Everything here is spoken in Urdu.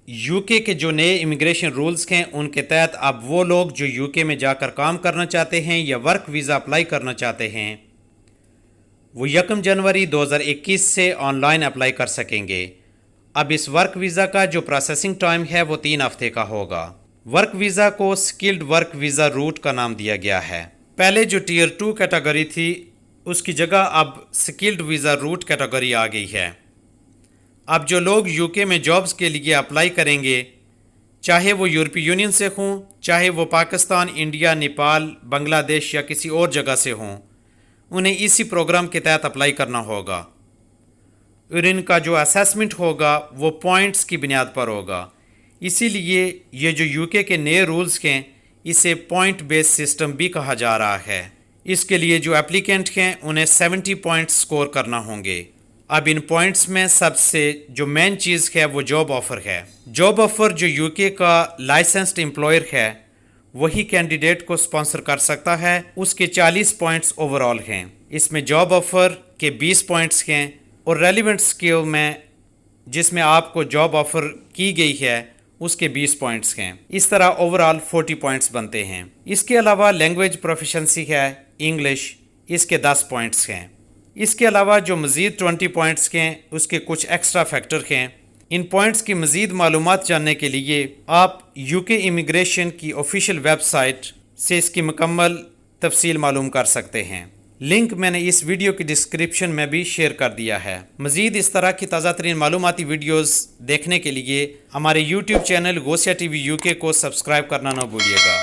یو کے جو نئے امیگریشن رولز ہیں ان کے تحت اب وہ لوگ جو یو کے میں جا کر کام کرنا چاہتے ہیں یا ورک ویزا اپلائی کرنا چاہتے ہیں وہ 1 جنوری 2021 سے آن لائن اپلائی کر سکیں گے۔ اب اس ورک ویزا کا جو پروسیسنگ ٹائم ہے وہ 3 ہفتے کا ہوگا۔ ورک ویزا کو سکلڈ ورک ویزا روٹ کا نام دیا گیا ہے۔ پہلے جو ٹیئر 2 کیٹیگری تھی اس کی جگہ اب سکلڈ ویزا روٹ کیٹیگری آ گئی ہے۔ اب جو لوگ یو کے میں جابز کے لیے اپلائی کریں گے، چاہے وہ یورپی یونین سے ہوں، چاہے وہ پاکستان، انڈیا، نیپال، بنگلہ دیش یا کسی اور جگہ سے ہوں، انہیں اسی پروگرام کے تحت اپلائی کرنا ہوگا، اور ان کا جو اسیسمنٹ ہوگا وہ پوائنٹس کی بنیاد پر ہوگا۔ اسی لیے یہ جو یو کے نئے رولز ہیں اسے پوائنٹ بیس سسٹم بھی کہا جا رہا ہے۔ اس کے لیے جو اپلیکینٹ ہیں انہیں 70 پوائنٹس سکور کرنا ہوں گے۔ اب ان پوائنٹس میں سب سے جو مین چیز ہے وہ جاب آفر ہے۔ جاب آفر جو یو کے کا لائسنسڈ امپلائر ہے وہی کینڈیڈیٹ کو سپانسر کر سکتا ہے۔ اس کے 40 پوائنٹس اوور آل ہیں۔ اس میں جاب آفر کے 20 پوائنٹس ہیں اور ریلیونٹ اسکل میں جس میں آپ کو جاب آفر کی گئی ہے اس کے 20 پوائنٹس ہیں۔ اس طرح اوور آل 40 پوائنٹس بنتے ہیں۔ اس کے علاوہ لینگویج پروفیشنسی ہے انگلش، اس کے 10 پوائنٹس ہیں۔ اس کے علاوہ جو مزید 20 پوائنٹس ہیں اس کے کچھ ایکسٹرا فیکٹر ہیں۔ ان پوائنٹس کی مزید معلومات جاننے کے لیے آپ یو کے امیگریشن کی آفیشیل ویب سائٹ سے اس کی مکمل تفصیل معلوم کر سکتے ہیں۔ لنک میں نے اس ویڈیو کی ڈسکرپشن میں بھی شیئر کر دیا ہے۔ مزید اس طرح کی تازہ ترین معلوماتی ویڈیوز دیکھنے کے لیے ہمارے YouTube channel Ghausia T V you کے کو سبسکرائب کرنا نہ بھولیے گا۔